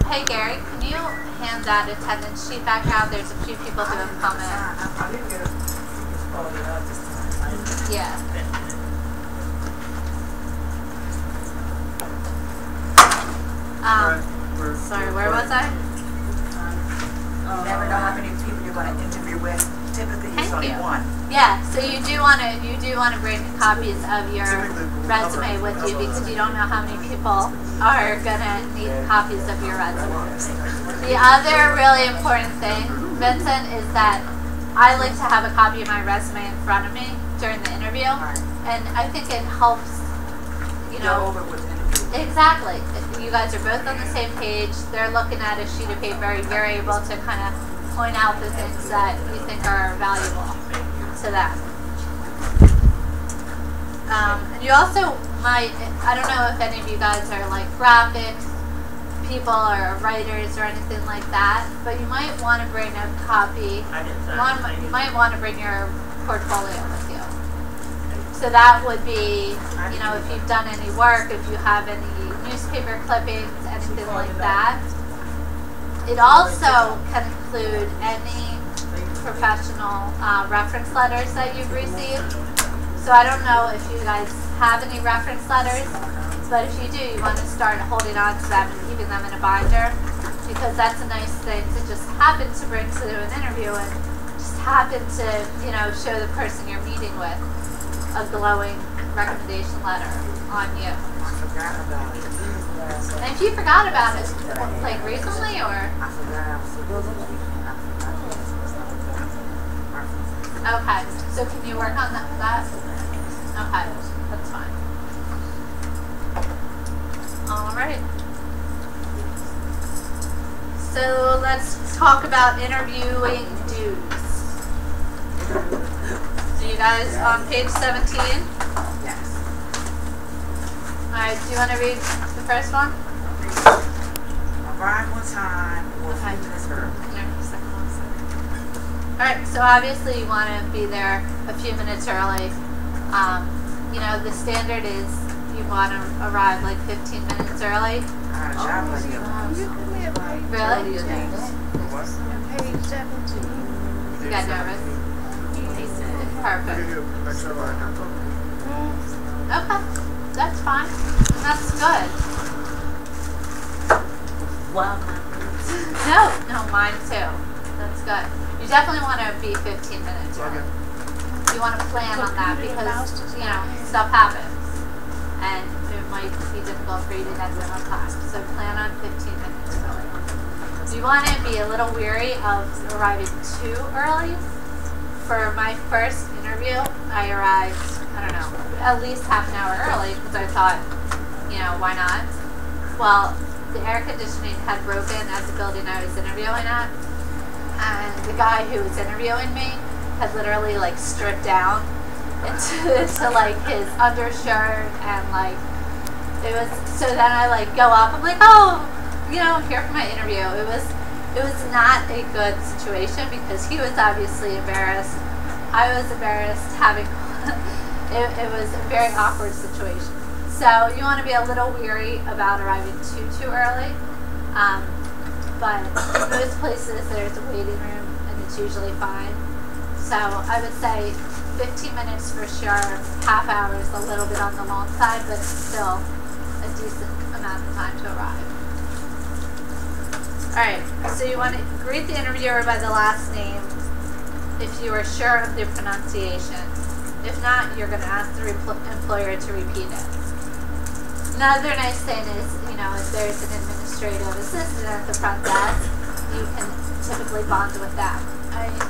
Hey Gary, can you hand that attendance sheet back out? There's a few people who have come in. Yeah. Sorry, where was I? You never know how many people you're going to interview with. Typically, it's only one. Yeah, so you do want to bring copies of your resume with you because you don't know how many people are going to need copies of your resume. The other really important thing, Vincent, is that I like to have a copy of my resume in front of me during the interview, and I think it helps, you know. Exactly. You guys are both on the same page. They're looking at a sheet of paper. You're able to kind of point out the things that you think are valuable to them. And you also might, I don't know if any of you guys are like graphic people or writers or anything like that, but you might want to bring a copy, you might want to bring your portfolio with you. So that would be, you know, if you've done any work, if you have any newspaper clippings, anything like that. It also can include any professional reference letters that you've received. So I don't know if you guys have any reference letters, but if you do, you want to start holding on to them and keeping them in a binder, because that's a nice thing to just happen to bring to an interview and just happen to, you know, show the person you're meeting with a glowing recommendation letter on you. I forgot about it. And if you forgot about it, like recently, or? Okay, so can you work on that? Okay, that's fine. Alright. So let's talk about interviewing dudes. So you guys on page 17? Yes. Alright, do you want to read the first one? Arrive on time or 5 minutes early. Alright, so obviously you want to be there a few minutes early. You know, the standard is you want to arrive like 15 minutes early. Really? Page 17. You got nervous? Perfect. Okay, that's fine. That's good. Wow. No, mine too. That's good. You definitely want to be 15 minutes early. You want to plan on that because, you know, stuff happens. And it might be difficult for you to get there on time. So plan on 15 minutes early. You want to be a little weary of arriving too early. For my first interview, I arrived, I don't know, at least half an hour early because I thought, you know, why not? Well, the air conditioning had broken at the building I was interviewing at, and the guy who was interviewing me had literally like stripped down into like his undershirt, and like it was, so then I like go up, I'm like, oh, you know, I'm here for my interview. It was not a good situation because he was obviously embarrassed. I was embarrassed having it was a very awkward situation. So you want to be a little weary about arriving too early. But in most places there's a waiting room and it's usually fine. So I would say 15 minutes for sure, half hour is a little bit on the long side, but still a decent amount of time to arrive. Alright, so you want to greet the interviewer by the last name if you are sure of the pronunciation. If not, you're going to ask the employer to repeat it. Another nice thing is, you know, if there's an administrative assistant at the front desk, you can typically bond with them.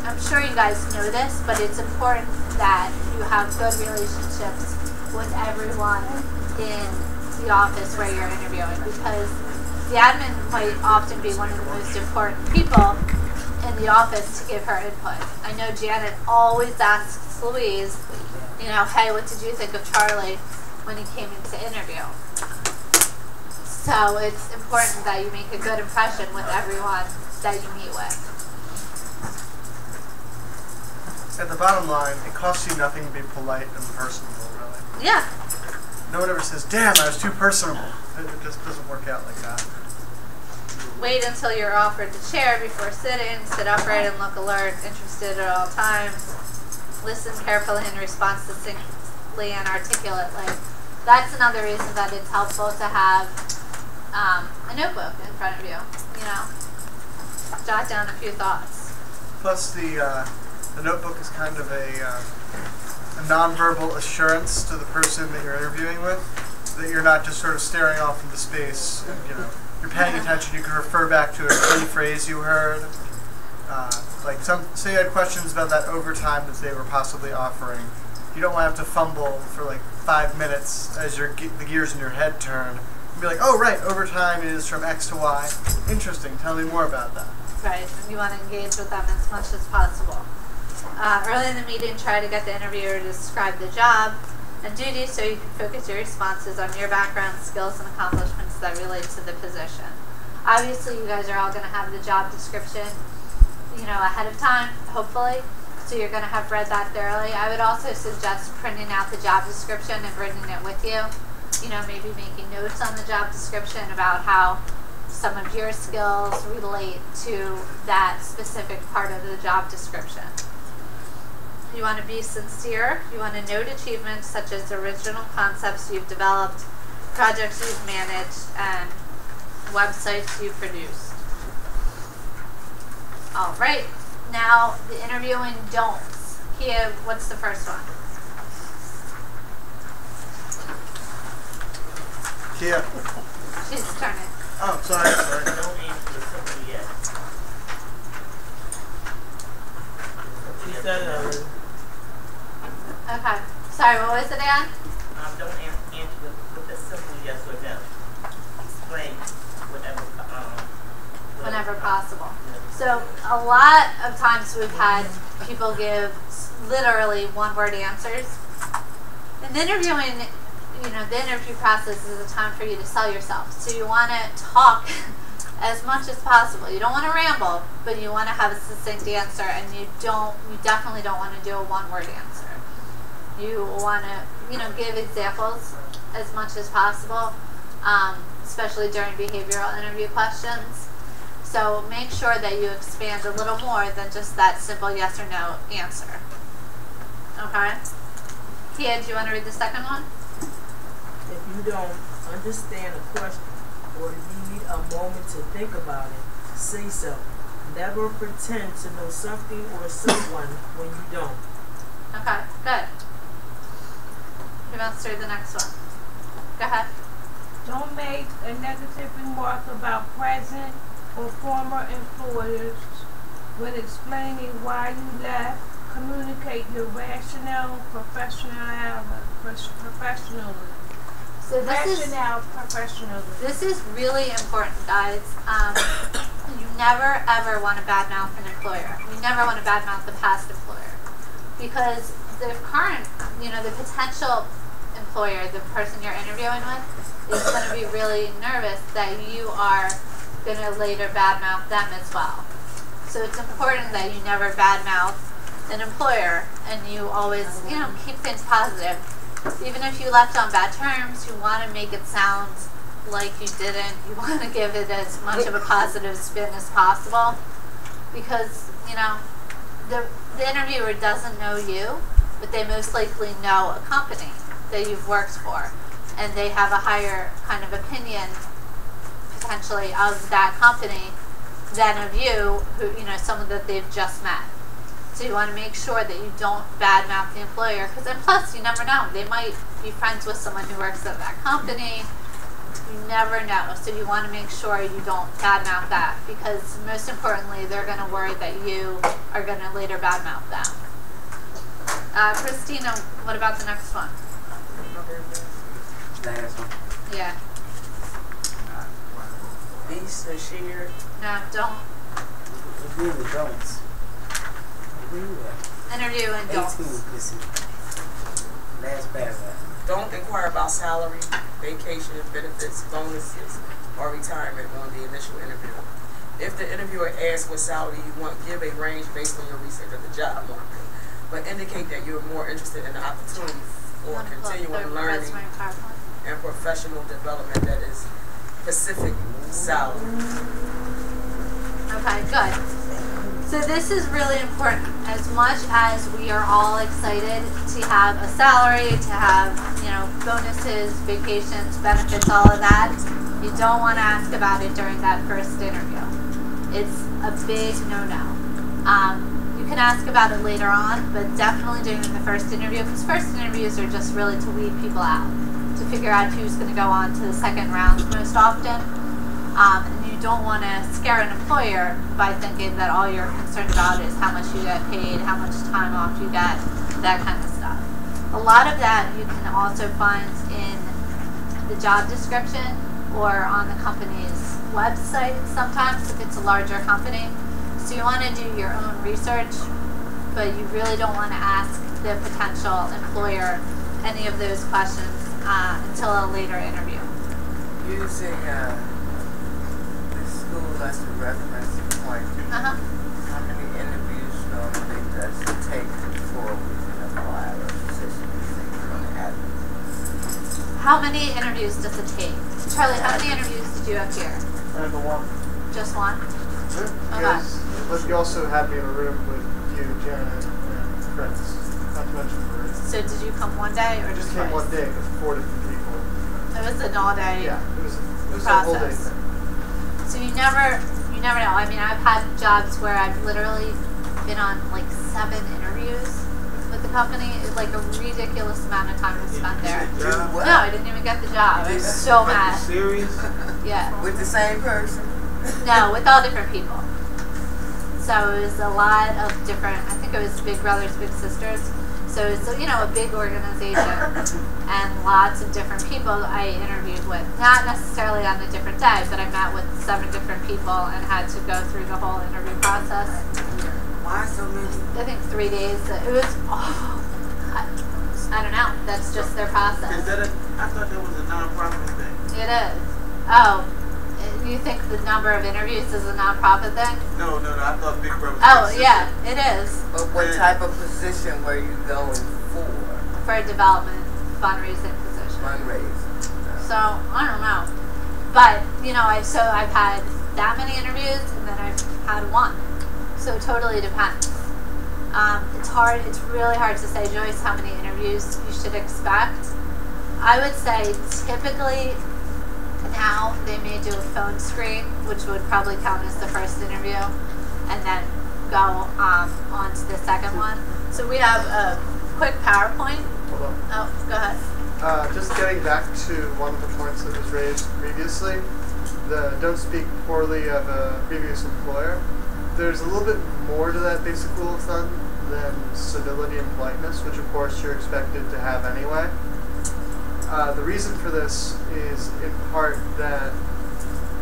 I'm sure you guys know this, but it's important that you have good relationships with everyone in the office where you're interviewing, because the admin might often be one of the most important people in the office to give her input. I know Janet always asks Louise, you know, hey, what did you think of Charlie when he came in to interview? So it's important that you make a good impression with everyone that you meet with. At the bottom line, it costs you nothing to be polite and personable, really. Yeah. No one ever says, damn, I was too personable. It just doesn't work out like that. Wait until you're offered the chair before sitting. Sit upright and look alert, interested at all times. Listen carefully and respond succinctly and articulately. That's another reason that it's helpful to have a notebook in front of you. You know, jot down a few thoughts. Plus, the notebook is kind of a nonverbal assurance to the person that you're interviewing with that you're not just sort of staring off into space. And, you know, you're paying attention. You can refer back to a key phrase you heard. Like say you had questions about that overtime that they were possibly offering. You don't want to have to fumble for like 5 minutes as the gears in your head turn. And be like, oh right, overtime is from X to Y. Interesting. Tell me more about that. Right. You want to engage with them as much as possible. Early in the meeting, try to get the interviewer to describe the job and duties so you can focus your responses on your background, skills, and accomplishments that relate to the position. Obviously, you guys are all going to have the job description, you know, ahead of time, hopefully, so you're going to have read that thoroughly. I would also suggest printing out the job description and bringing it with you. You know, maybe making notes on the job description about how some of your skills relate to that specific part of the job description. You want to be sincere. You want to note achievements such as original concepts you've developed, projects you've managed, and websites you've produced. All right. Now, the interviewing don'ts. Kia, what's the first one? Kia. She's turning. Oh, sorry. Don't answer the simple yes. She said it already. Okay. Sorry, what was it again? Don't answer with a simple yes or no. Explain Whenever possible. So a lot of times we've had people give literally one-word answers. In interviewing, you know, the interview process is a time for you to sell yourself. So you want to talk as much as possible. You don't want to ramble, but you want to have a succinct answer, and you definitely don't want to do a one-word answer. You want to, you know, give examples as much as possible, especially during behavioral interview questions. So make sure that you expand a little more than just that simple yes or no answer. Okay? Tia, do you want to read the second one? If you don't understand a question or need a moment to think about it, say so. Never pretend to know something or someone when you don't. Okay, good. Who wants to read the next one? Go ahead. Don't make a negative remark about present or former employers when explaining why you left. Communicate your rationale professionalism. So this is really important, guys. You never ever want to badmouth an employer. You never want to badmouth the past employer, because the current, you know, the potential employer, the person you're interviewing with, is going to be really nervous that you are going to later badmouth them as well. So it's important that you never badmouth an employer, and you always, you know, keep things positive. Even if you left on bad terms, you want to make it sound like you didn't. You want to give it as much of a positive spin as possible, because, you know, the interviewer doesn't know you, but they most likely know a company that you've worked for, and they have a higher kind of opinion potentially of that company than of you, who, you know, someone that they've just met. So you want to make sure that you don't badmouth the employer, because then plus you never know, they might be friends with someone who works at that company. You never know. So you want to make sure you don't badmouth that, because most importantly, they're going to worry that you are going to later badmouth them. Christina, what about the next one? Last one. Yeah. Be sincere. No, don't. Agree with don'ts. Interview and don't. 18, listen. Last paragraph. Don't inquire about salary, vacation, benefits, bonuses, or retirement on the initial interview. If the interviewer asks what salary you want, give a range based on your research of the job market, but indicate that you're more interested in the opportunity for continuing learning and professional development that is specific salary. Okay, good. So this is really important. As much as we are all excited to have a salary, to have, bonuses, vacations, benefits, all of that, you don't want to ask about it during that first interview. It's a big no-no. You can ask about it later on, but definitely during the first interview, because first interviews are just really to weed people out, to figure out who's going to go on to the second round most often. And you don't want to scare an employer by thinking that all you're concerned about is how much you get paid, how much time off you get, that kind of stuff. A lot of that you can also find in the job description or on the company's website sometimes if it's a larger company. So you want to do your own research, but you really don't want to ask the potential employer any of those questions until a later interview. Using school as a reference point, how many interviews normally does it take before we can apply a position you think you're going to have? How many interviews does it take? Charlie, how many interviews did you have here? I have one. Just one? Sure. Okay. But you also had me in a room with you, Janet, and friends. Not to mention Marie. So did you come one day or I just just came twice? one day with 4 different people. It was an all-day Yeah, it was a whole day process. thing. So you never know. I mean, I've had jobs where I've literally been on like 7 interviews with the company. It's like a ridiculous amount of time to spend there. What? No, I didn't even get the job. I was so mad. Serious? Yeah. With the same person? No, with all different people. So it was a lot of different, I think it was Big Brothers, Big Sisters. So it's, a big organization and lots of different people I interviewed with. Not necessarily on a different day, but I met with 7 different people and had to go through the whole interview process. Why so many? I think 3 days. It was, I don't know. That's just their process. Is that I thought that was a non-profit thing. It is. Oh, you think the number of interviews is a non-profit thing? No, I thought Big Brother was Oh, consistent. yeah, it is. But what type of position were you going for? For a development fundraising position. Fundraising. So, I don't know. But, I've had that many interviews and then I've had 1. So it totally depends. It's really hard to say, Joyce, how many interviews you should expect. I would say typically now they may do a phone screen, which would probably count as the first interview, and then go on to the second one. So we have a quick PowerPoint. Hold on. Oh, go ahead. Just getting back to one of the points that was raised previously, the don't speak poorly of a previous employer. There's a little bit more to that basic rule of thumb than civility and politeness, which of course you're expected to have anyway. The reason for this is in part that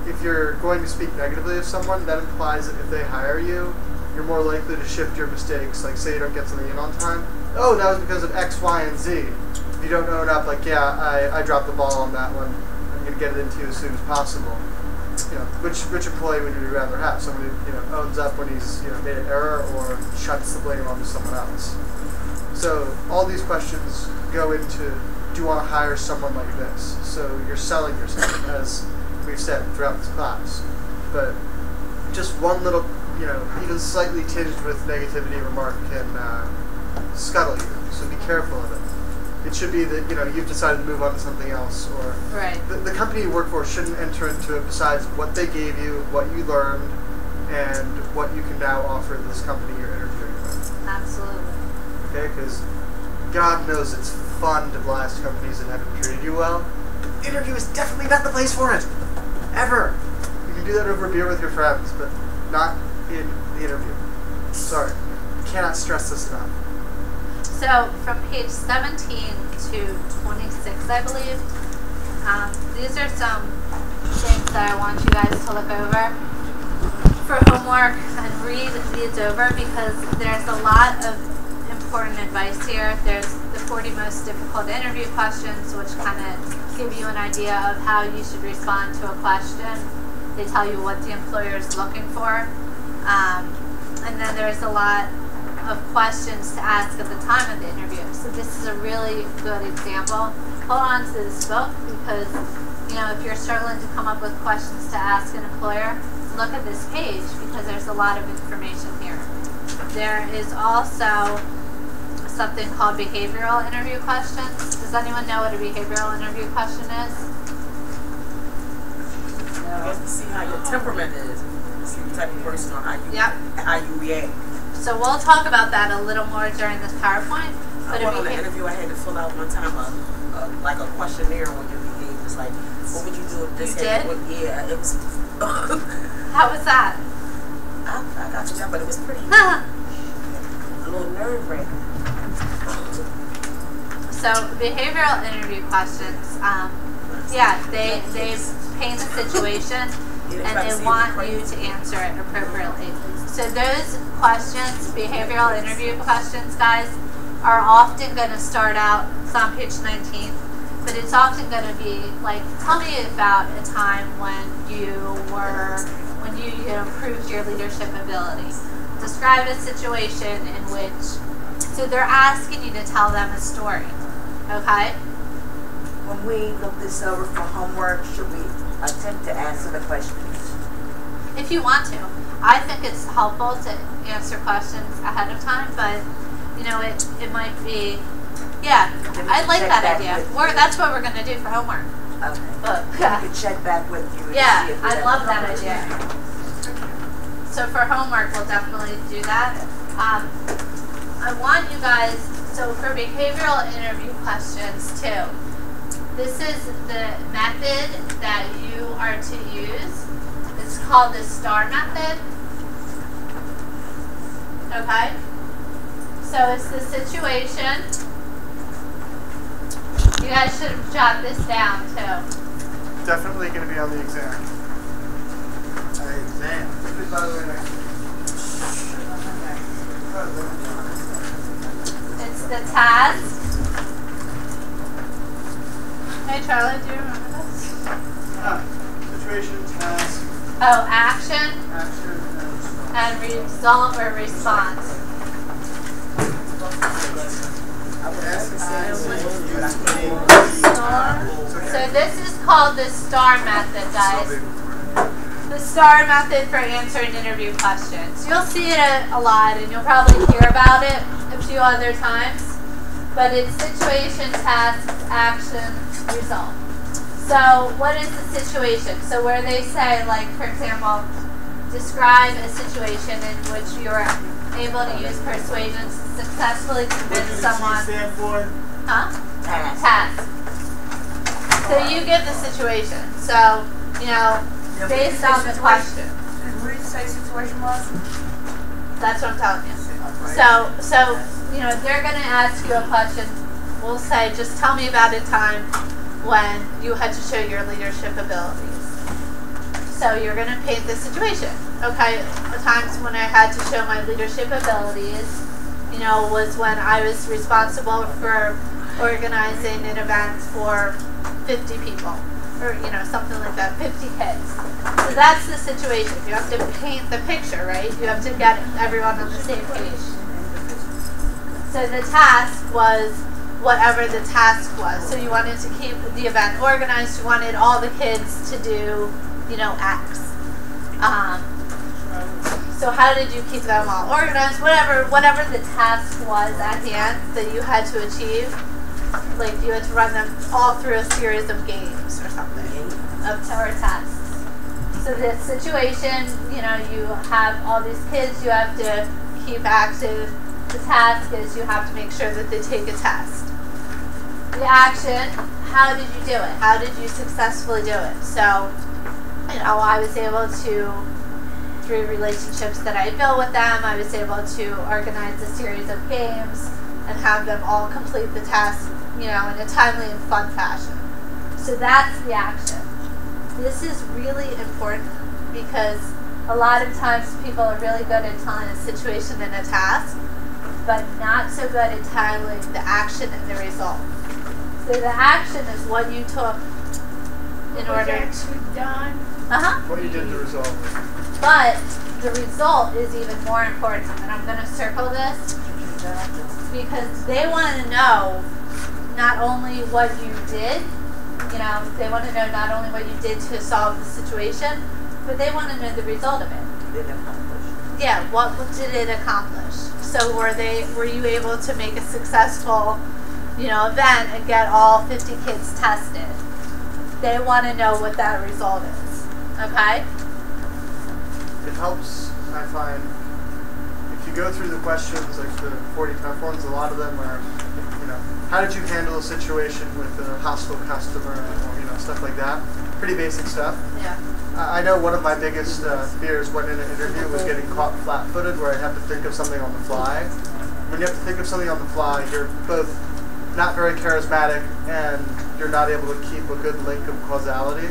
if you're going to speak negatively of someone, that implies that if they hire you, you're more likely to shift your mistakes. Like, say you don't get something in on time. Oh, that was because of X, Y, and Z. If you don't own up, like, yeah, I dropped the ball on that one. I'm going to get it into you as soon as possible. Which employee would you rather have? Somebody who owns up when he's made an error, or shuts the blame onto someone else? So all these questions go into, do you want to hire someone like this? So you're selling yourself, as we've said throughout this class. But just one little, even slightly tinged with negativity remark can scuttle you. So be careful of it. It should be that you've decided to move on to something else, or Right. the company you work for shouldn't enter into it besides what they gave you, what you learned, and what you can now offer this company you're interviewing with. Absolutely. Okay, because God knows it's fun to blast companies that haven't treated you well. The interview is definitely not the place for it. Ever. You can do that over a beer with your friends, but not in the interview. Sorry. Cannot stress this enough. So from page 17 to 26, I believe, these are some things that I want you guys to look over for homework and read these over, because there's a lot of important advice here. There's the 40 most difficult interview questions, which kind of give you an idea of how you should respond to a question. They tell you what the employer is looking for. And then there's a lot of questions to ask at the time of the interview. So this is a really good example. Hold on to this book, because if you're struggling to come up with questions to ask an employer, look at this page because there's a lot of information here. There is also something called behavioral interview questions. Does anyone know what a behavioral interview question is? I guess to see how your temperament is, see the type of person or how you react. So we'll talk about that a little more during this PowerPoint. But on the interview, I had to fill out one time like a questionnaire on your behavior. It's like, what would you do if this happened? Yeah, it was. How was that? I got the job, but it was pretty a little nerve-wracking. So behavioral interview questions, they paint a situation and they want you to answer it appropriately. So those questions, behavioral interview questions, guys, are often going to start out, it's on page 19, but it's often going to be like, tell me about a time when you improved your leadership ability. Describe a situation in which, so they're asking you to tell them a story, okay? When we look this over for homework, should we attempt to answer the questions? If you want to. I think it's helpful to answer questions ahead of time, but it might be, I like that idea. That's what we're going to do for homework. Okay. We could check back with you. Yeah, I love that idea. So for homework, we'll definitely do that. I want you guys, so for behavioral interview questions too, this is the method that you are to use. It's called the STAR method. Okay? So it's the situation. You guys should jot this down too. Definitely going to be on the exam. Exam. It's the task. Hey Charlie, do you remember this? Situation, task. Oh, action. Action and result or response. So this is called the STAR method, guys. The STAR method for answering interview questions. You'll see it a lot, and you'll probably hear about it a few other times. But it's situation, task, action, result. So what is the situation? So where they say, like, for example, describe a situation in which you're able to use persuasion to successfully convince someone. Huh? Task. So you give the situation. So, based on the question. What did you say situation was? That's what I'm telling you. So they're going to ask you a question. We'll say, just tell me about a time when you had to show your leadership abilities. So you're going to paint the situation. Okay, times when I had to show my leadership abilities, was when I was responsible for organizing an event for 50 people, or something like that, 50 kids. So that's the situation. You have to paint the picture, right? You have to get everyone on the same page. So the task was whatever the task was. So you wanted to keep the event organized. You wanted all the kids to do, X. So how did you keep them all organized? Whatever the task was at the end that you had to achieve, like you had to run them all through a series of games or something, or tasks. So the situation, you have all these kids you have to keep active. The task is you have to make sure that they take a test. The action, how did you do it? How did you successfully do it? So, I was able to, through relationships that I built with them, I was able to organize a series of games and have them all complete the task, in a timely and fun fashion. So that's the action. This is really important because a lot of times people are really good at telling a situation and a task, but not so good at titling the action and the result. So the action is what you took in order to done. What you did to resolve it. But the result is even more important, and I'm going to circle this because they want to know not only what you did, You know, they want to know not only what you did to solve the situation, but they want to know the result of it. Yeah, what did it accomplish? So were you able to make a successful, you know, event and get all 50 kids tested? They want to know what that result is. Okay? It helps, I find, if you go through the questions, like the 40 tough ones, a lot of them are, you know, how did you handle a situation with a hostile customer, or, you know, stuff like that. Pretty basic stuff. Yeah. I know one of my biggest fears when in an interview was getting caught flat-footed, where I have to think of something on the fly. When you have to think of something on the fly, you're both not very charismatic and you're not able to keep a good link of causality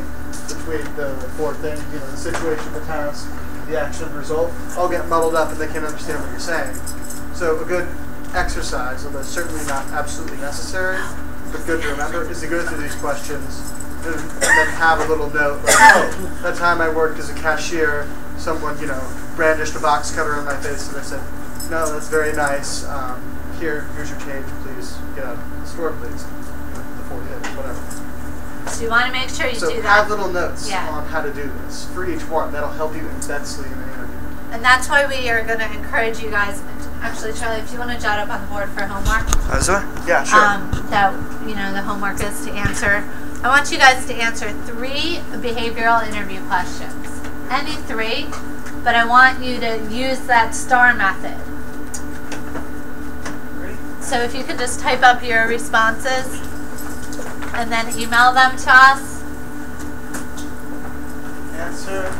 between the four things, you know, the situation, the task, the action, result, all get muddled up and they can't understand what you're saying. So a good exercise, although certainly not absolutely necessary, but good to remember, is to go through these questions and then have a little note like, oh, that time I worked as a cashier, someone, you know, brandished a box cutter in my face and I said, no, that's very nice. Here's your change, please get out of the store, please. The 4 hits, whatever. So you want to make sure you so do that. have little notes on how to do this for each one. That'll help you immensely in the interview. And that's why we are going to encourage you guys. Actually, Charlie, if you want to jot up on the board for homework. Yeah, sure. That, you know, the homework is to answer. I want you guys to answer 3 behavioral interview questions. Any 3, but I want you to use that STAR method. So if you could just type up your responses and then email them to us. Answer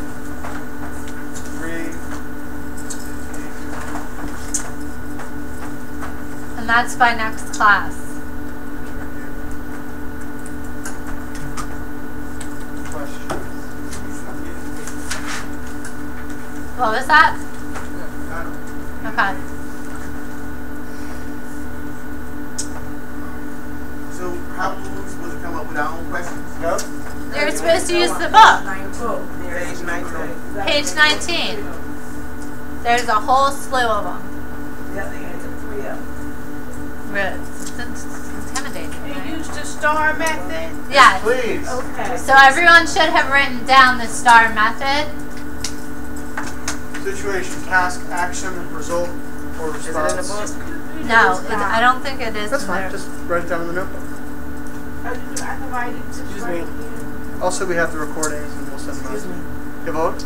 3. And that's by next class. What was that? Okay. So how are we supposed to come up with our own questions? Nope. You're supposed to use the book. Page 19. Page 19. There's a whole slew of them. Yeah, they answered 3 of them. Really? It's intimidating. You use the STAR method? Yes. Please. Okay. So everyone should have written down the STAR method. Situation, task, action, result, or response. Is it in the book? No, I don't think it is. That's in fine. there. Just write it down in the notebook. I can write it to Excuse right me. here. Also, we have the recordings and we'll send them out. You vote?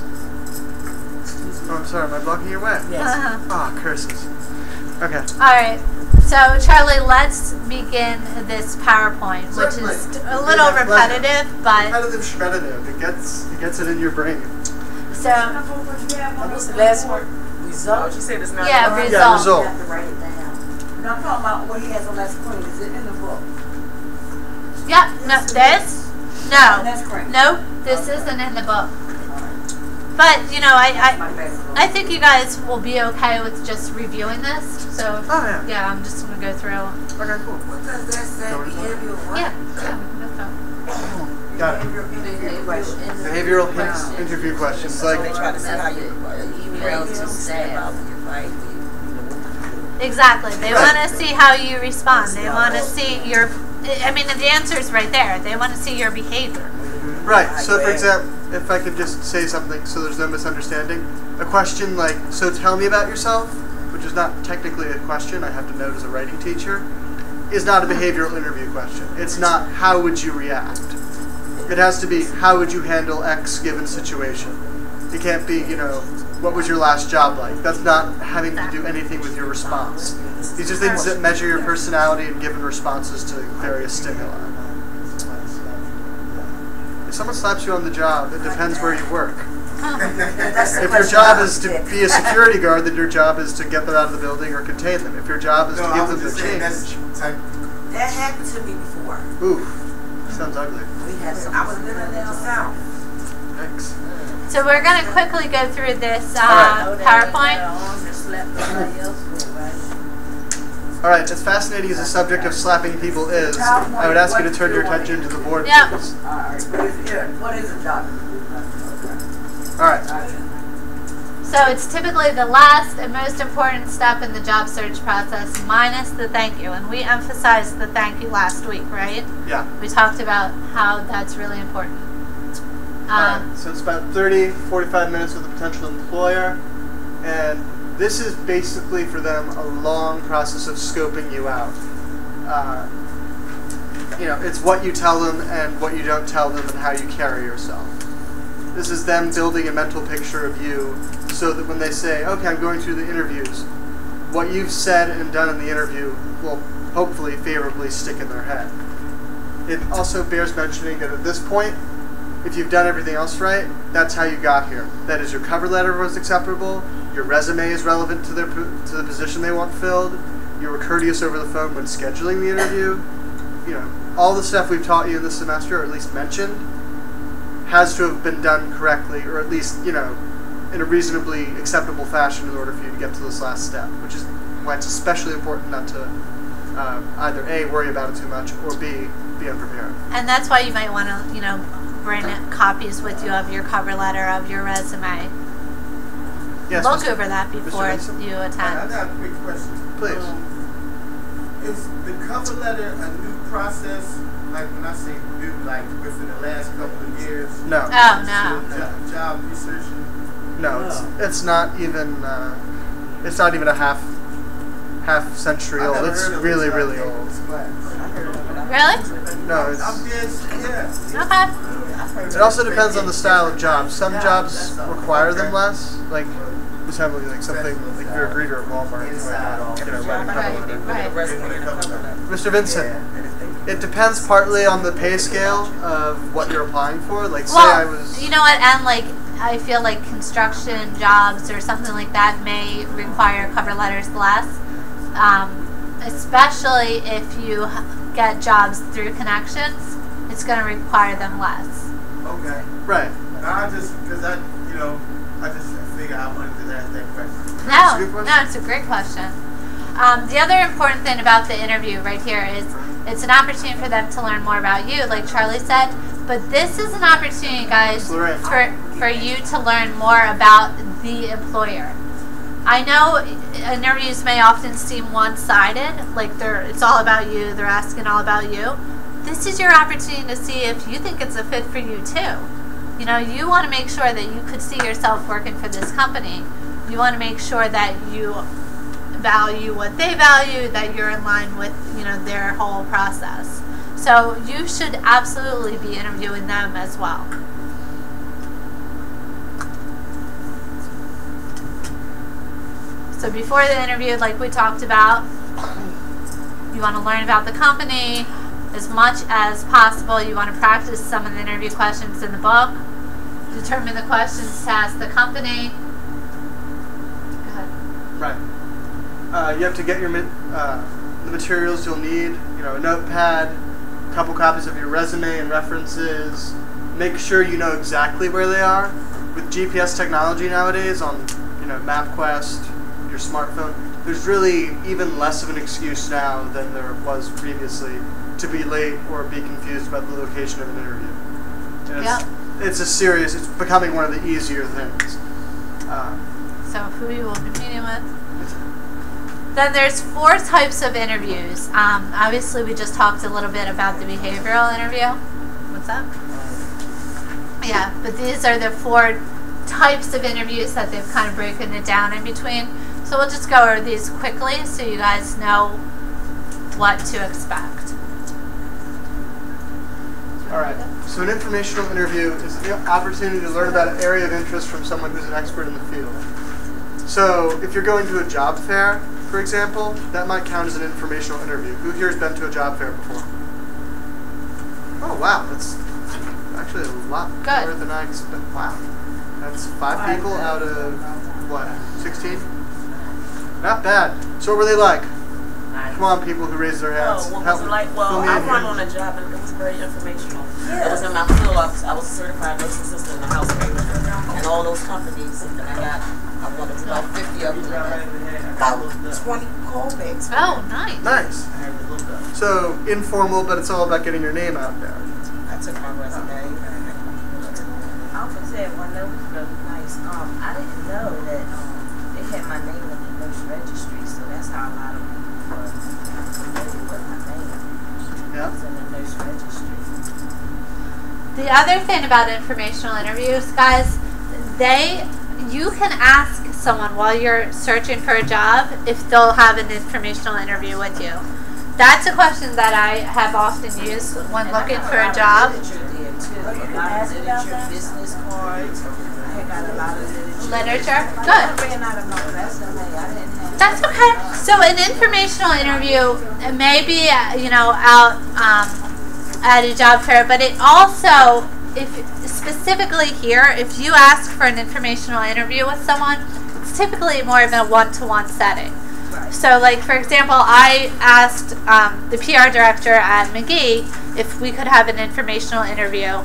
Oh, I'm sorry. Am I blocking your way? Yes. Ah, curses. Okay. Alright. So, Charlie, let's begin this PowerPoint, which Certainly. is a little repetitive, but... Repetitive, shmeditive. It gets it in your brain. So, What's the last one? Result? She said it's not. yeah, in the book. Yeah, result. result. You have to write it down. No, I'm talking about what he has on that screen. Is it in the book? Yep, no, this? No. That's correct. Nope, this isn't in the book. But, you know, I think you guys will be okay with just reviewing this. So, Oh, yeah, I'm just going to go through. Okay, cool. What does that say? Behavioral what? Yeah, no problem. Got it. Behavioral questions. Behavioral hints, interview questions. They Like, try to see how you email to say about when you fight. Exactly. They want to see how you respond. They want to see your... I mean, the answer's right there. They want to see your behavior. right. So, for example, if I could just say something so there's no misunderstanding. A question like, so tell me about yourself, which is not technically a question, I have to note as a writing teacher, is not a behavioral interview question. It's not, how would you react? It has to be, how would you handle X given situation? It can't be, you know, what was your last job like? That's not having to do anything with your response. These are things that measure your personality and given responses to various stimuli. If someone slaps you on the job, it depends where you work. If your job is to be a security guard, then your job is to get them out of the building or contain them. If your job is to give them the change. That happened to me before. Oof, sounds ugly. I was living down south. Thanks. So we're going to quickly go through this Alright. PowerPoint. Alright, as fascinating as the subject of slapping people is, I would ask you to turn your attention to the board, Yep. please. Alright, what is it, doctor? Alright, So it's typically the last and most important step in the job search process, minus the thank you. And we emphasized the thank you last week, right? Yeah. We talked about how that's really important. Alright, so it's about 30, 45 minutes with a potential employer, and this is basically for them a long process of scoping you out. You know, it's what you tell them and what you don't tell them and how you carry yourself. This is them building a mental picture of you so that when they say, okay, I'm going through the interviews, what you've said and done in the interview will hopefully favorably stick in their head. It also bears mentioning that at this point, if you've done everything else right, that's how you got here. That is, your cover letter was acceptable, your resume is relevant to the position they want filled, you were courteous over the phone when scheduling the interview. You know, all the stuff we've taught you this semester, or at least mentioned, has to have been done correctly, or at least, you know, in a reasonably acceptable fashion in order for you to get to this last step, which is why it's especially important not to either A, worry about it too much, or B, be unprepared. And that's why you might want to, you know, bring copies with you of your cover letter, of your resume. Yes, Look over that before you I attend. got a quick question. Please. Is the cover letter a new process? Like when I say new, like within the last couple of years? No. Oh, no. Job researching? No, it's not even a half century old. It's really, really old. Really? No, it's, I'm dead, yeah. Okay. it also depends on the style of job. Some jobs require them less, like assembly, like something like you're a greeter at Walmart, you know, writing cover letter. Mr. Vincent, it depends partly on the pay scale of what you're applying for. Like, say I was, you know what, and like, I feel like construction jobs or something like that may require cover letters less, especially if you get jobs through connections. It's going to require them less. Okay. right. I just, because I just figured I wanted to ask that question. No, it's a great question. The other important thing about the interview right here is it's an opportunity for them to learn more about you, like Charlie said, but this is an opportunity, guys, for you to learn more about the employer. I know interviews may often seem one-sided, like it's all about you, they're asking all about you. This is your opportunity to see if you think it's a fit for you too. You know, you want to make sure that you could see yourself working for this company. You want to make sure that you value what they value, that you're in line with, you know, their whole process. So you should absolutely be interviewing them as well. So before the interview, like we talked about, you want to learn about the company as much as possible. You want to practice some of the interview questions in the book. Determine the questions to ask the company. Go ahead. Right. You have to get your the materials you'll need. You know, a notepad, a couple copies of your resume and references. Make sure you know exactly where they are. With GPS technology nowadays on, you know, MapQuest, your smartphone, there's really even less of an excuse now than there was previously to be late or be confused about the location of an interview. And it's becoming one of the easier things. So who you will be meeting with. Then there's 4 types of interviews. Obviously we just talked a little bit about the behavioral interview. What's that? Yeah, but these are the 4 types of interviews that they've kind of broken it down in between. So we'll just go over these quickly so you guys know what to expect. Alright, so an informational interview is an opportunity to learn about an area of interest from someone who's an expert in the field. So if you're going to a job fair, for example, that might count as an informational interview. Who here has been to a job fair before? Oh wow, that's actually a lot more than I expected. Wow. That's 5 people out of, what, 16? Not bad. So what were they like? Come on, people who raised their hands. What was it like? Well, I run on a job and it was very informational. It was in my field. I was a certified nursing assistant in the house and all those companies, and I wanted about 50 of them. About 20 callbacks. Oh, nice. Nice. So informal, but it's all about getting your name out there. I took my resume. I would say that one. That was really nice. I didn't know that they had my name in the nurse registry, so that's how a lot of people were familiar with my name. Yeah. It's in the nurse registry. The other thing about informational interviews, guys, you can ask someone while you're searching for a job if they'll have an informational interview with you. That's a question that I have often used when looking for a job. Business cards. I got a lot of Literature? Good. I ran out of my resume. I didn't have. That's okay. So an informational interview may be, out at a job fair, but it also, if specifically here, if you ask for an informational interview with someone, it's typically more of a one-to-one setting. Right. So, like, for example, I asked the PR director at McGee if we could have an informational interview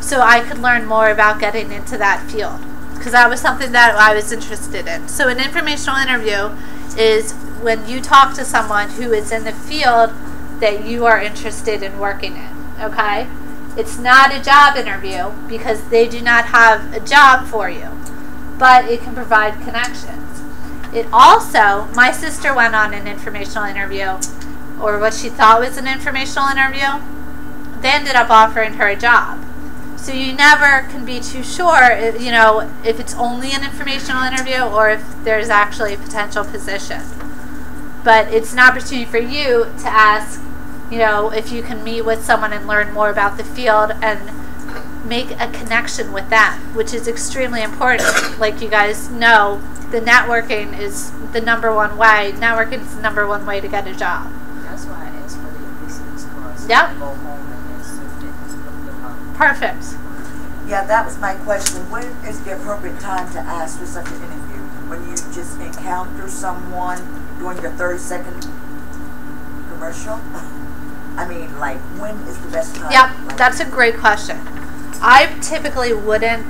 so I could learn more about getting into that field, because that was something that I was interested in. So an informational interview is when you talk to someone who is in the field that you are interested in working in, okay? It's not a job interview because they do not have a job for you, but it can provide connections. It also, my sister went on an informational interview, or what she thought was an informational interview. They ended up offering her a job. So you never can be too sure, if it's only an informational interview or if there's actually a potential position. But it's an opportunity for you to ask, if you can meet with someone and learn more about the field and make a connection with them, which is extremely important. Like you guys know, the networking is the number one way. Networking is the number one way to get a job. That's why I asked for the business cards. Yep. Go home and look them up. Perfect. Yeah, that was my question. When is the appropriate time to ask for such an interview? When you just encounter someone during the 30-second commercial? I mean, like, when is the best time? Yep, that's a great question. I typically wouldn't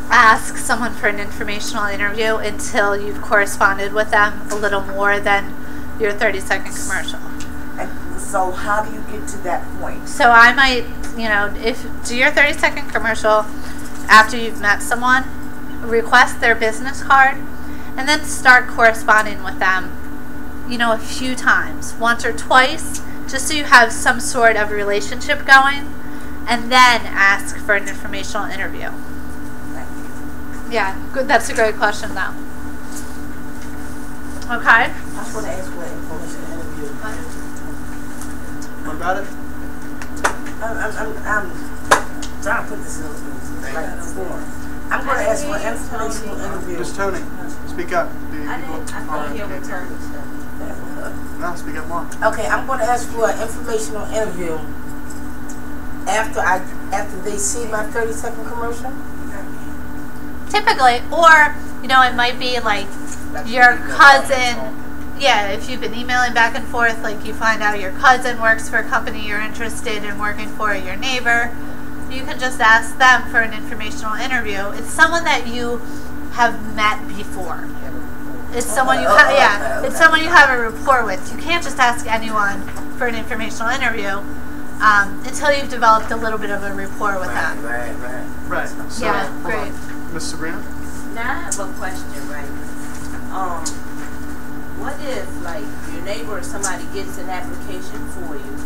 ask someone for an informational interview until you've corresponded with them a little more than your 30-second commercial. And so how do you get to that point? So I might, do your 30-second commercial after you've met someone, request their business card, and then start corresponding with them, a few times, once or twice, just so you have some sort of relationship going, and then ask for an informational interview. Yeah, good. That's a great question, though. Okay. I just want to ask for an information interview. What about it? I'm trying to put this in like form. I'm going to ask for an informational interview. Just Tony. Speak up. I can't hear what Tony said. No, speak up more. Okay, I'm going to ask for an informational interview after they see my 30-second commercial. Typically, or it might be like your cousin. Yeah, if you've been emailing back and forth, like you find out your cousin works for a company you're interested in working for, your neighbor, you can just ask them for an informational interview. It's someone that you have met before. It's someone you have, it's someone you have a rapport with. You can't just ask anyone for an informational interview until you've developed a little bit of a rapport with them. Right. So, Yeah, great. Miss Sabrina? Now I have a question, right? What if, like, your neighbor or somebody gets an application for you,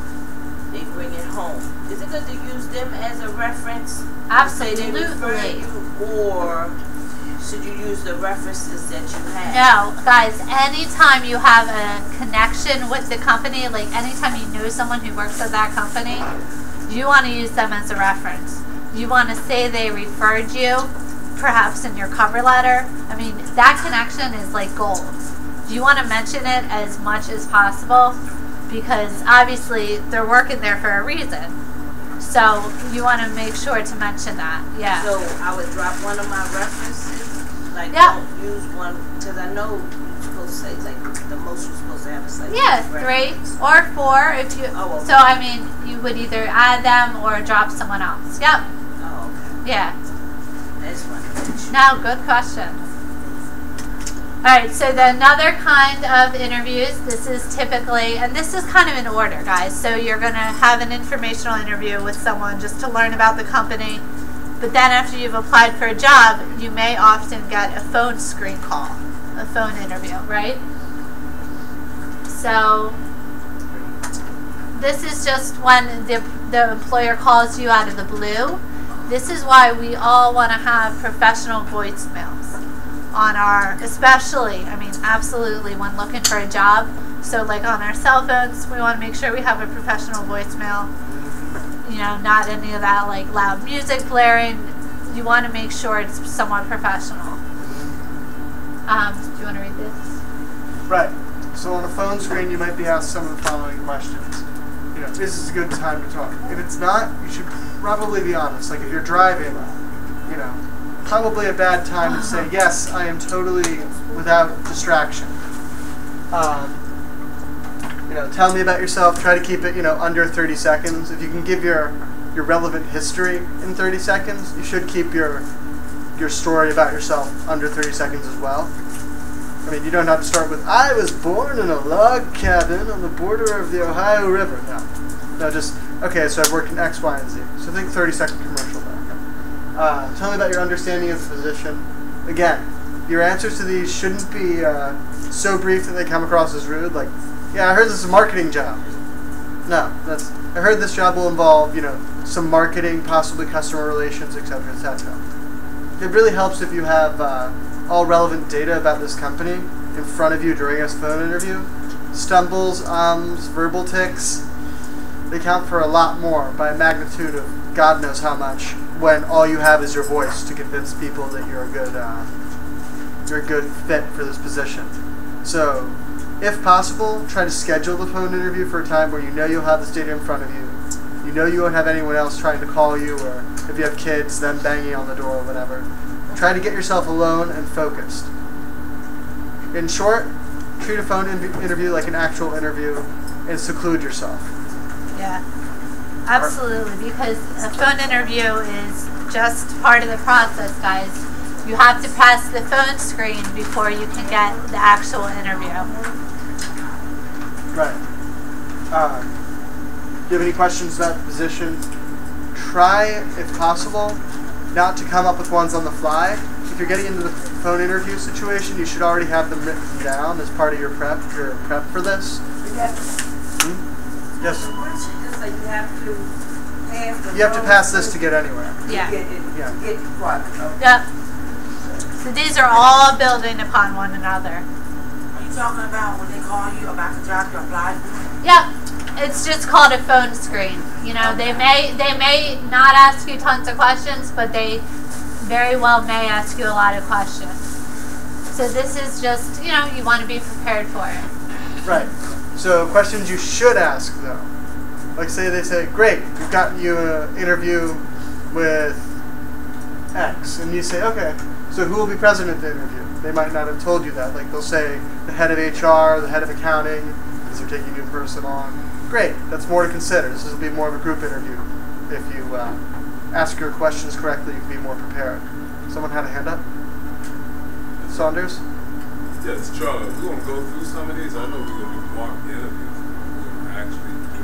they bring it home? Is it good to use them as a reference? Absolutely. Say they refer you, or should you use the references that you have? No, guys, anytime you have a connection with the company, like anytime you know someone who works at that company, you want to use them as a reference. You want to say they referred you, perhaps in your cover letter. I mean, that connection is like gold. You want to mention it as much as possible because obviously they're working there for a reason. So you want to make sure to mention that. Yeah. So I would drop one of my references. Like, yeah. Don't use one, because I know you're supposed to say, like, the most you're supposed to have is like 3 or 4 if you. Oh, okay. So I mean, you would either add them or drop someone else. Yep. Oh, okay. Yeah. That's one. No, good question. Alright, so another kind of interviews, this is typically, and this is kind of in order, guys. So you're going to have an informational interview with someone just to learn about the company. But then after you've applied for a job, you may often get a phone screen call, a phone interview, right? So this is just when the employer calls you out of the blue. This is why we all want to have professional voicemails on our, especially, I mean, absolutely when looking for a job. So like on our cell phones, we want to make sure we have a professional voicemail. You know, not any of that like loud music blaring. You want to make sure it's somewhat professional. Do you want to read this? Right. So on a phone screen, you might be asked some of the following questions. You know, this is a good time to talk. If it's not, you should probably be honest. Like if you're driving, you know, probably a bad time to say, yes, I am totally without distraction. You know, tell me about yourself. Try to keep it, you know, under 30 seconds. If you can give your relevant history in 30 seconds, you should keep your story about yourself under 30 seconds as well. I mean, you don't have to start with, I was born in a log cabin on the border of the Ohio River. No, just, okay, so I've worked in X, Y, and Z. So think 30-second commercial there. Tell me about your understanding of the position. Again, your answers to these shouldn't be so brief that they come across as rude, like, yeah, I heard this is a marketing job. No, I heard this job will involve, you know, some marketing, possibly customer relations, etc., etc. It really helps if you have all relevant data about this company in front of you during a phone interview. Stumbles, verbal tics, they count for a lot more by a magnitude of God knows how much when all you have is your voice to convince people that you're a good fit for this position. So, if possible, try to schedule the phone interview for a time where you know you'll have this data in front of you. You know you won't have anyone else trying to call you, or if you have kids, them banging on the door or whatever. Try to get yourself alone and focused. In short, treat a phone interview like an actual interview and seclude yourself. Yeah, absolutely, because a phone interview is just part of the process, guys. You have to pass the phone screen before you can get the actual interview. Right. Do you have any questions about the position? Try, if possible, not to come up with ones on the fly. If you're getting into the phone interview situation, you should already have them written down as part of your prep for this. Yes. Yes. So you have to pass You have to pass this to get anywhere. Yeah. To get what? Yep. So these are all building upon one another. Are you talking about when they call you about the job you applied for? Yep. It's just called a phone screen. You know, they may not ask you tons of questions, but they very well may ask you a lot of questions. So this is just, you know, you want to be prepared for it. Right. So questions you should ask, though. Like say they say, great, we've gotten you an interview with X. And you say, okay, so who will be present at the interview? They might not have told you that. Like they'll say the head of HR, the head of accounting, because they're taking you in person on. Great, that's more to consider. This will be more of a group interview. If you ask your questions correctly, you can be more prepared. Someone had a hand up? Saunders? Yes, Charlie, we're going to go through some of these. I know we're going to do mock interviews. We're going to actually do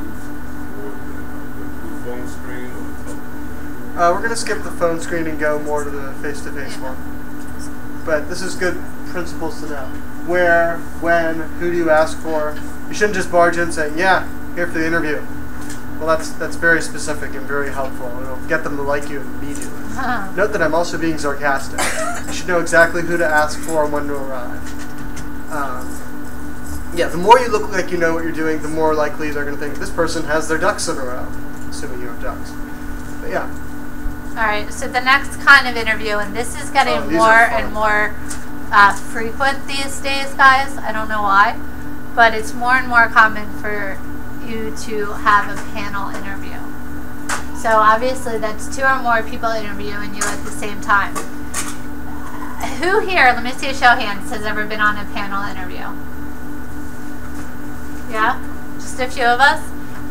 more than the phone screen or the telephone. We're going to skip the phone screen and go more to the face-to-face one. But this is good principles to know. Where, when, who do you ask for? You shouldn't just barge in saying, yeah, here for the interview. Well, that's very specific and very helpful. It'll get them to like you immediately. Note that I'm also being sarcastic. You should know exactly who to ask for and when to arrive. Yeah, the more you look like you know what you're doing, the more likely they're going to think this person has their ducks in a row, assuming you have ducks. But yeah. All right, so the next kind of interview, and this is getting more and more frequent these days, guys. I don't know why, but it's more and more common for you to have a panel interview. So obviously that's 2 or more people interviewing you at the same time. Who here, let me see a show of hands, has ever been on a panel interview? Yeah? Just a few of us?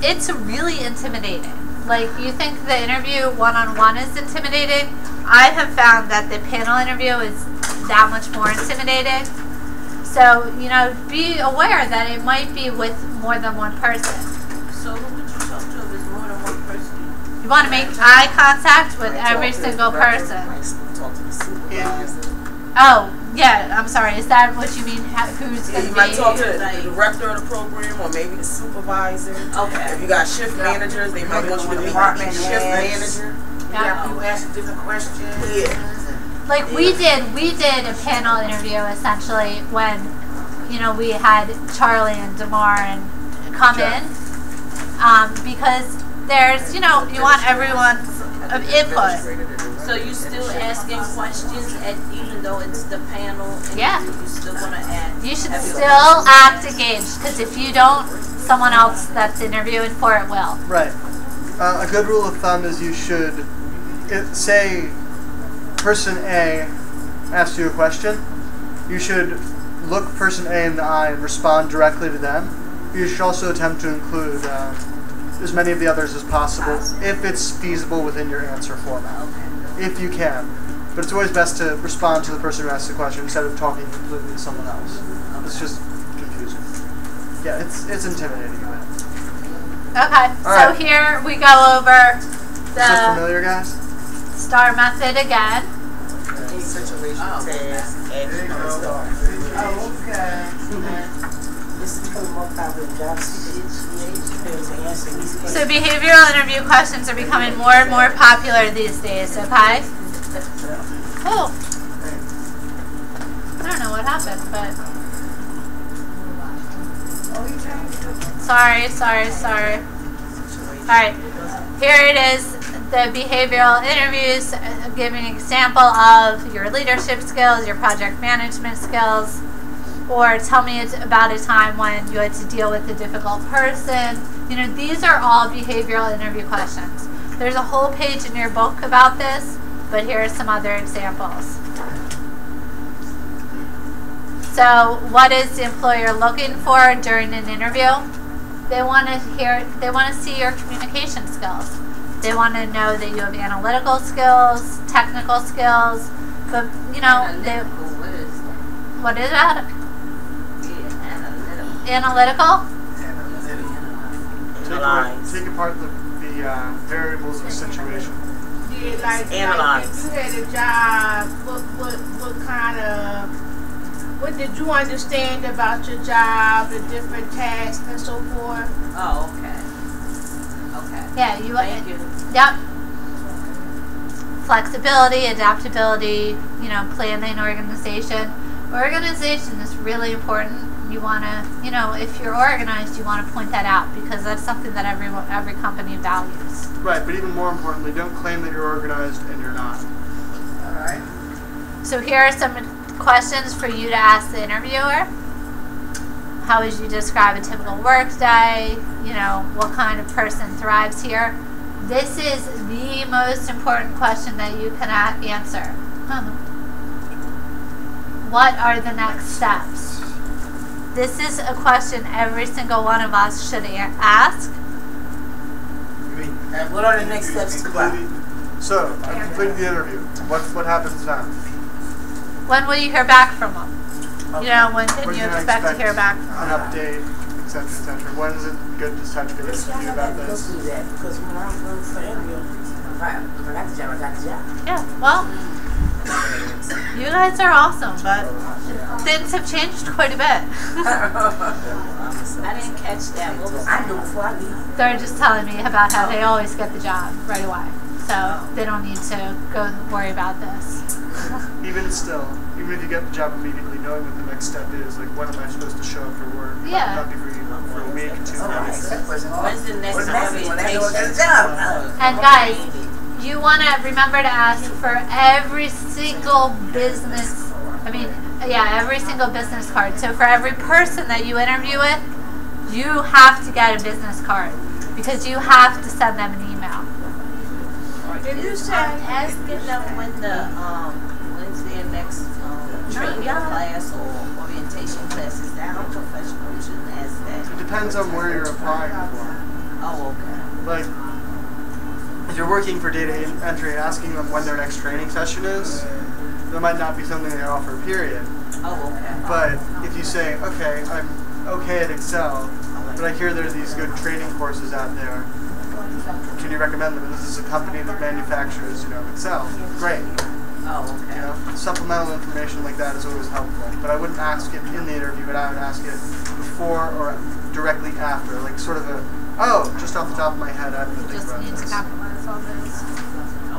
It's really intimidating. Like, you think the interview one-on-one is intimidating? I have found that the panel interview is that much more intimidating. So, you know, be aware that it might be with more than one person. So who would you talk to if it's more than one person? want to make eye contact with every single person. Talk to the supervisor. Oh, yeah, I'm sorry. Is that what you mean? Who's going to be? You might talk to the director of the program or maybe the supervisor. Okay. If you got shift managers, they might want you to meet the shift manager. Yeah, people ask different questions. Yeah. Like we did a panel interview essentially when, you know, we had Charlie and Damar and come in, because there's, you know, you want everyone's input. So you still asking questions even though it's the panel? And Yeah. You still gonna ask? You should still act engaged, because if you don't, someone else that's interviewing for it will. Right. A good rule of thumb is you should say person A asks you a question. You should look person A in the eye and respond directly to them. You should also attempt to include as many of the others as possible if it's feasible within your answer format. If you can. But it's always best to respond to the person who asks the question instead of talking completely to someone else. It's just confusing. Yeah, it's intimidating. Okay, so right. here we go over Is that familiar, guys? STAR method again. Situation, task, action, star. Oh, okay. This is for more popular jobs. So behavioral interview questions are becoming more and more popular these days, okay? Oh. I don't know what happened, but... Sorry. Alright, here it is, the behavioral interviews, giving an example of your leadership skills, your project management skills, or tell me about a time when you had to deal with a difficult person. You know, these are all behavioral interview questions. There's a whole page in your book about this, but here are some other examples. So, what is the employer looking for during an interview? They want to see your communication skills. They want to know that you have analytical skills, technical skills, but, you know, what is that? Analytical? Take apart the variables of the situation. Yeah, like if you had a job, what kind of, what did you understand about your job, the different tasks and so forth? Oh, okay. Okay. Yeah, Thank you. Yep. Flexibility, adaptability, you know, planning, organization. Organization is really important. You want to, you know, if you're organized, you want to point that out because that's something that every company values. Right, but even more importantly, don't claim that you're organized and you're not. All right. So here are some questions for you to ask the interviewer. How would you describe a typical work day? You know, what kind of person thrives here? This is the most important question that you can answer. What are the next steps? This is a question every single one of us should ask. What are the next steps to what? So, I completed the interview. What happens now? When will you hear back from them? You know, when can you expect to hear back from an them? update, etc., etc. When is it good to touch base with you about this? Because when I'm going for interview, if I got the job, I got the job. Yeah, well, you guys are awesome, but things have changed quite a bit. I didn't catch that. What was I do before I leave? They're just telling me about how they always get the job right away. So they don't need to go worry about this. Even still, even if you get the job immediately, knowing what the next step is, like when am I supposed to show up for work? Yeah. Not be for you, for a week, 2 months. When's the next orientation? And guys, you want to remember to ask for every single business, every single business card. So for every person that you interview with, you have to get a business card because you have to send them an email. Did you say asking them when the when's their next training class or orientation class is that unprofessional? You shouldn't ask that. It depends on where you're applying for. Oh, okay. Like, if you're working for data entry and asking them when their next training session is, that might not be something they offer, period. Oh, okay. But if you say, okay, I'm okay at Excel, but I hear there's these good training courses out there, can you recommend them? And this is a company that manufactures, Excel. Great. Oh, okay. Supplemental information like that is always helpful. But I wouldn't ask it in the interview, but I would ask it before or directly after, like sort of just off the top of my head, I didn't think Just about need to this. capitalize all those.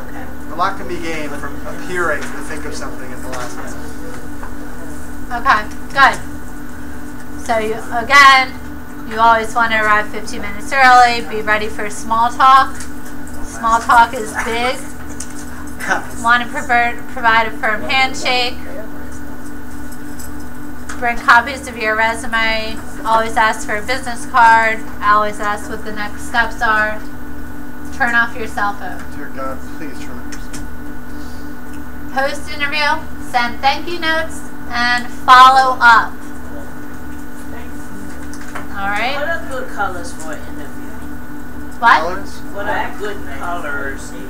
Okay. A lot can be gained from appearing to think of something at the last minute. Okay, good. So you always want to arrive 15 minutes early. Be ready for small talk. Small talk is big. Want to provide a firm handshake. Bring copies of your resume. Always ask for a business card. Always ask what the next steps are. Turn off your cell phone. Dear God, please turn off your cell phone. Post interview. Send thank you notes and follow up. All right. What are good colors for an interview? What? Colors? What are good colors when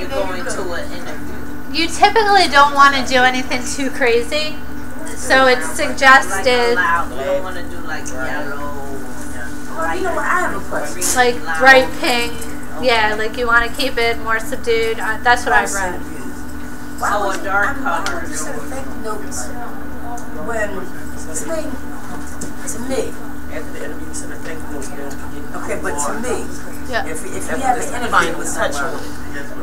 you go into an interview? You typically don't want to do anything too crazy, so it's suggested You don't want to do like yellow. Well, you know what? I have a question. like bright pink. Yeah, like you want to keep it more subdued. That's what I've read. So a dark color. Thank notes when to me. After the interview, send a thank you note. Okay, but to me, Yeah. if you have an interview with someone,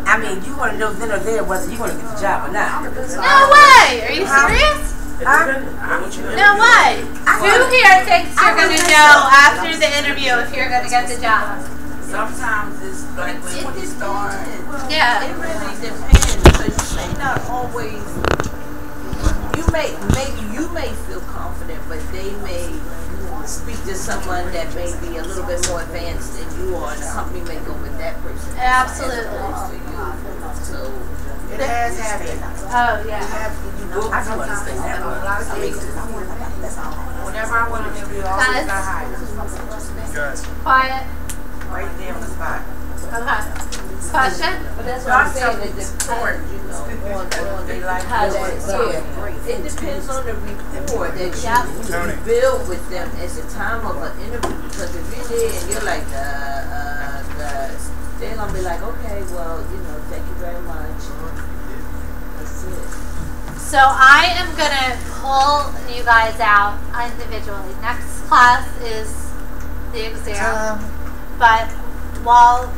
I mean, you want to know then or there whether you're going to get the job or not. No way! Are you serious? No way! Who here thinks you're going to know after the interview if you're going to get the job? Sometimes it's like when you start. Yeah. It really depends because you may not always. You may feel confident, but they may speak to someone that may be a little bit more advanced than you are, and the company may go with that person. Absolutely. So It has happened. Oh, yeah. I don't understand that one. Whenever I want to interview, I always got hired. Guys. Quiet. Right there on the spot. Okay. Question? But that's what I'm saying. It depends, on how that. Yeah. It depends on the rapport that you build with them at the time of an interview. Because if you're there and you're like, they're gonna be like, okay, well, thank you very much. That's it. So I am going to pull you guys out individually. Next class is the exam. But while,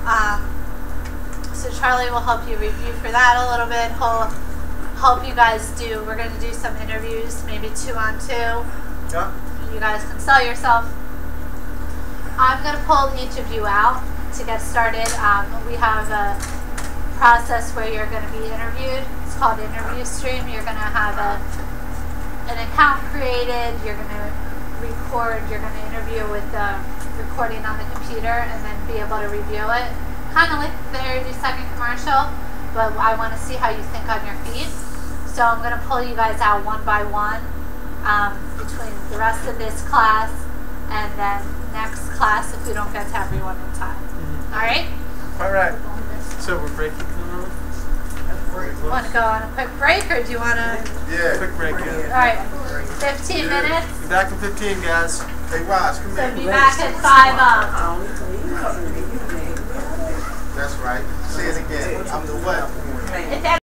so Charlie will help you review for that a little bit. He'll help you guys we're going to do some interviews, maybe 2-on-2. Yeah. You guys can sell yourself. I'm going to pull each of you out to get started. We have a process where you're going to be interviewed. It's called Interview Stream. You're going to have an account created. You're going to record. You're going to interview with the recording on the computer and then be able to review it. Kind of like the 30-second commercial, but I want to see how you think on your feet. So I'm going to pull you guys out one by one between the rest of this class and then next class if we don't get to everyone in time. All right? All right. So we're breaking now? Want to go on a quick break or do you want to? Yeah. Quick break, All right. 15 minutes. Be back in 15, guys. Hey, Ross, come So here. be back at 5 up. That's right. Say it again. I'm the what? It's